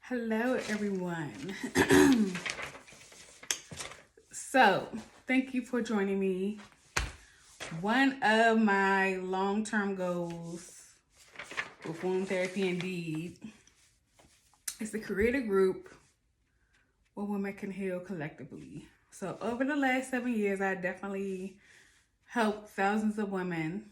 Hello, everyone. So, thank you for joining me. One of my long-term goals with Womb Therapy Indeed is to create a group where women can heal collectively. So, over the last 7 years, I definitely helped thousands of women.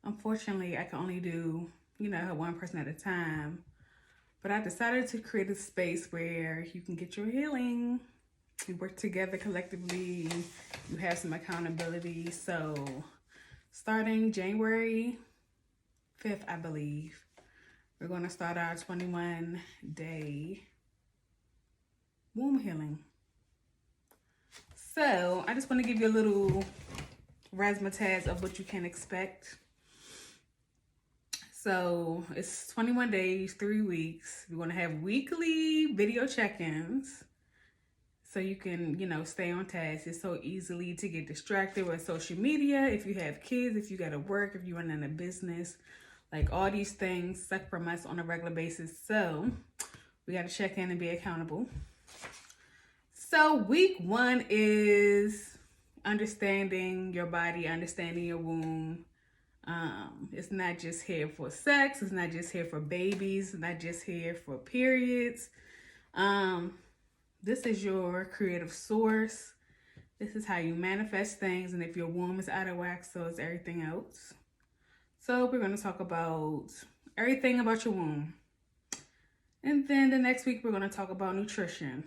Unfortunately, I can only do, help one person at a time. But I decided to create a space where you can get your healing. We work together collectively. You have some accountability. So starting January 5th, I believe, we're going to start our 21-day womb healing. So I just want to give you a little razzmatazz of what you can expect. So it's 21 days, 3 weeks. We're going to have weekly video check-ins so you can, stay on task. It's so easily to get distracted with social media. If you have kids, if you got to work, if you're running a business, like all these things suck from us on a regular basis. So we got to check in and be accountable. So week 1 is understanding your body, understanding your womb. It's not just here for sex. It's not just here for babies. It's not just here for periods. This is your creative source. This is how you manifest things. And if your womb is out of whack, so is everything else. So we're going to talk about everything about your womb. And then the next week, we're going to talk about nutrition.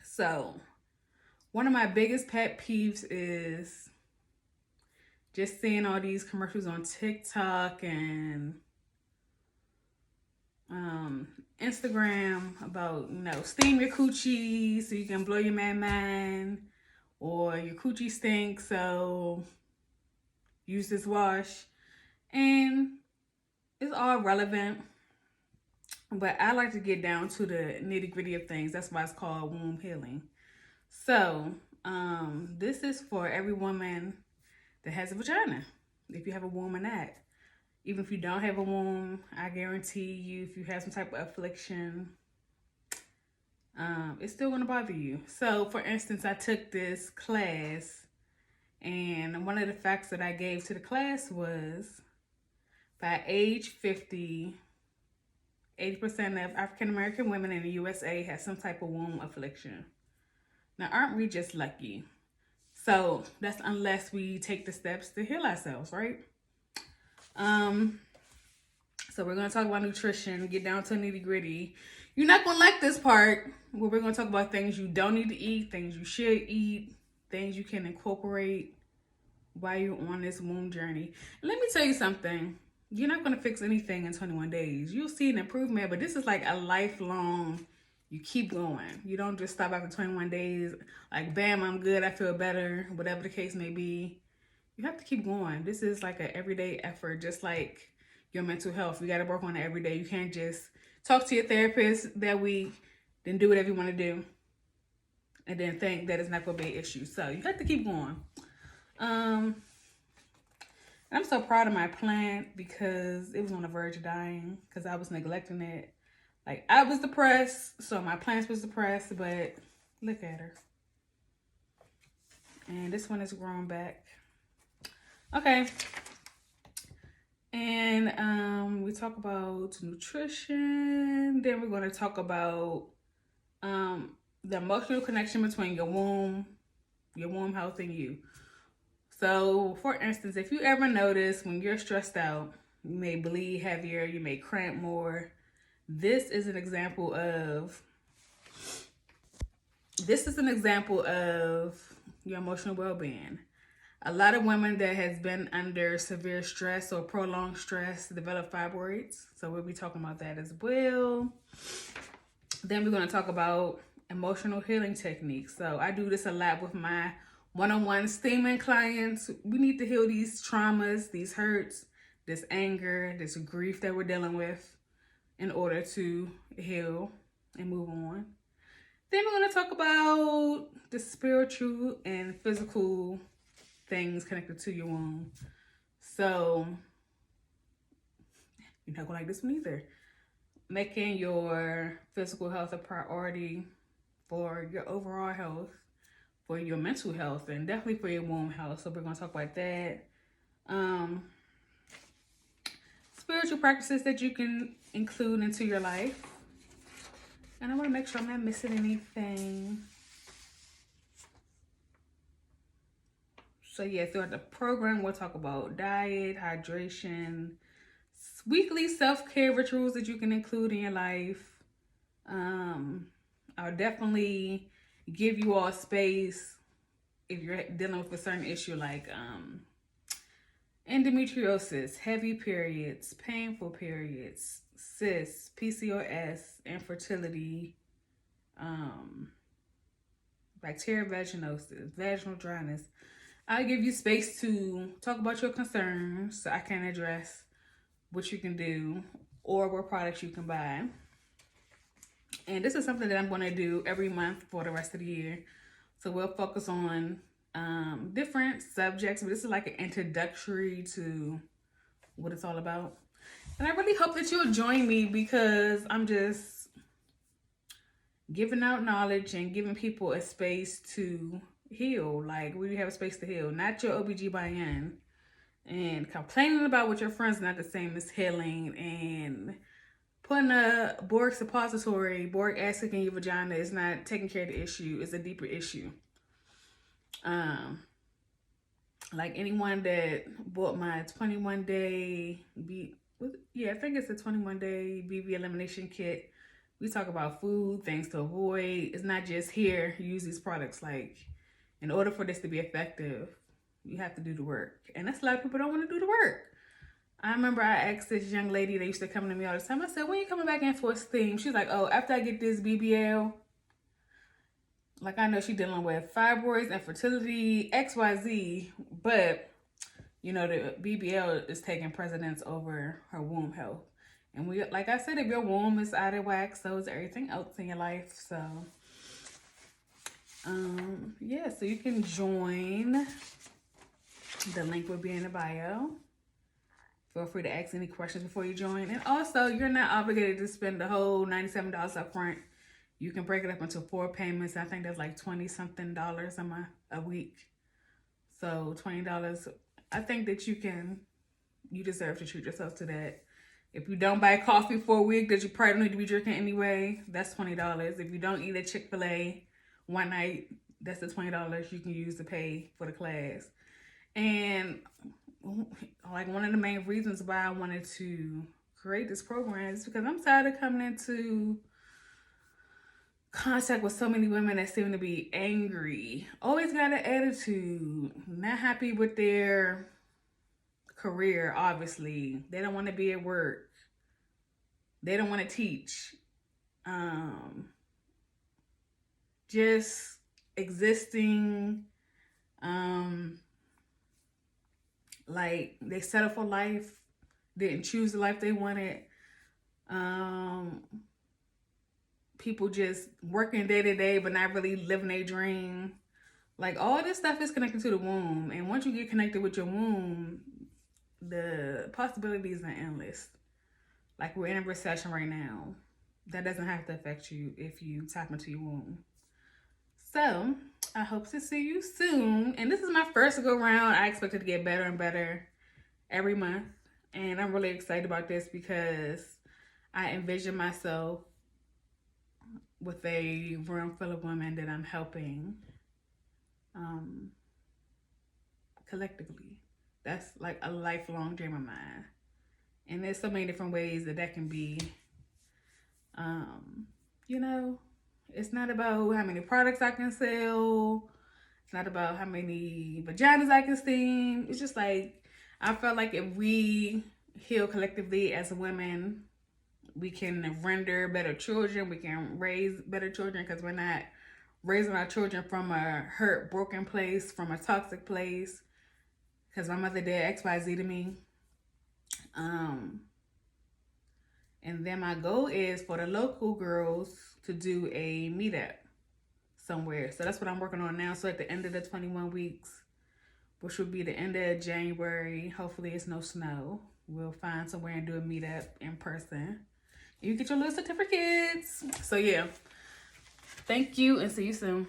So one of my biggest pet peeves is just seeing all these commercials on TikTok and Instagram about, steam your coochie so you can blow your man mind, or your coochie stinks, so use this wash. And it's all relevant, but I like to get down to the nitty-gritty of things. That's why it's called womb healing. So this is for every woman that has a vagina, if you have a womb or not. Even if you don't have a womb, I guarantee you, if you have some type of affliction, it's still going to bother you. So, for instance, I took this class, and one of the facts that I gave to the class was, by age 50, 80% of African American women in the USA have some type of womb affliction. Now, aren't we just lucky? So, that's unless we take the steps to heal ourselves, right? So we're going to talk about nutrition, get down to nitty gritty. You're not going to like this part where we're going to talk about things you don't need to eat, things you should eat, things you can incorporate while you're on this womb journey. And let me tell you something. You're not going to fix anything in 21 days. You'll see an improvement, but this is like a lifelong, you keep going. You don't just stop after 21 days, like, bam, I'm good, I feel better, whatever the case may be. You have to keep going. This is like an everyday effort, just like your mental health. You got to work on it every day. You can't just talk to your therapist that week, then do whatever you want to do, and then think that it's not going to be an issue. So you have to keep going. I'm so proud of my plant because it was on the verge of dying because I was neglecting it. Like, I was depressed, so my plants was depressed, but look at her. And this one is growing back. Okay. And we talk about nutrition. Then we're going to talk about the emotional connection between your womb health, and you. So, for instance, if you ever notice when you're stressed out, you may bleed heavier, you may cramp more. This is an example of your emotional well-being. A lot of women that has been under severe stress or prolonged stress develop fibroids. So we'll be talking about that as well. Then we're going to talk about emotional healing techniques. So I do this a lot with my one-on-one steaming clients. We need to heal these traumas, these hurts, this anger, this grief that we're dealing with in order to heal and move on. Then we're going to talk about the spiritual and physical things connected to your womb. So you're not gonna like this one either. making your physical health a priority for your overall health, for your mental health, and definitely for your womb health. So we're going to talk about that. Spiritual practices that you can include into your life. And I want to make sure I'm not missing anything. So yeah, throughout the program, we'll talk about diet, hydration, weekly self-care rituals that you can include in your life. I'll definitely give you all space if you're dealing with a certain issue like endometriosis, heavy periods, painful periods, cysts, PCOS, infertility, bacterial vaginosis, vaginal dryness. I'll give you space to talk about your concerns so I can address what you can do or what products you can buy. And this is something that I'm going to do every month for the rest of the year. So we'll focus on different subjects, but this is like an introductory to what it's all about. And I really hope that you'll join me because I'm just giving out knowledge and giving people a space to heal. Like, we have a space to heal, not your OBGYN. And complaining about what your friends not the same as healing, and putting a boric suppository, boric acid in your vagina is not taking care of the issue. It's a deeper issue. Like anyone that bought my 21-day I think it's a 21-day BV elimination kit. We talk about food, things to avoid. It's not just here, use these products. Like, in order for this to be effective, you have to do the work. And that's a lot of people don't want to do the work. I remember I asked this young lady that used to come to me all the time. I said, when are you coming back in for a steam? She's like, oh, after I get this BBL. Like, I know she's dealing with fibroids, infertility, XYZ, but, you know, the BBL is taking precedence over her womb health. And like I said, if your womb is out of whack, so is everything else in your life. So, yeah, so you can join. The link will be in the bio. Feel free to ask any questions before you join. And also, you're not obligated to spend the whole $97 up front. You can break it up into 4 payments. I think that's like $20-something a week. So $20. I think that you deserve to treat yourself to that. If you don't buy coffee for a week that you probably don't need to be drinking anyway, that's $20. If you don't eat at Chick-fil-A one night, that's the $20 you can use to pay for the class. And like, one of the main reasons why I wanted to create this program is because I'm tired of coming into contact with so many women that seem to be angry, always got an attitude, not happy with their career. Obviously, they don't want to be at work, they don't want to teach, just existing, like they settled for life, didn't choose the life they wanted. People just working day to day, but not really living their dream. Like, all this stuff is connected to the womb. And once you get connected with your womb, the possibilities are endless. Like, we're in a recession right now. That doesn't have to affect you if you tap into your womb. So, I hope to see you soon. And this is my first go round. I expect it to get better and better every month. And I'm really excited about this because I envision myself with a room full of women that I'm helping collectively. That's like a lifelong dream of mine. And there's so many different ways that can be. You know, it's not about how many products I can sell. It's not about how many vaginas I can steam. It's just like, I felt like if we heal collectively as women, we can render better children. We can raise better children because we're not raising our children from a hurt, broken place, from a toxic place. Because my mother did XYZ to me. And then my goal is for the local girls to do a meetup somewhere. So that's what I'm working on now. So at the end of the 21 weeks, which will be the end of January, hopefully it's no snow, we'll find somewhere and do a meetup in person. You get your little certificates. So yeah, thank you and see you soon.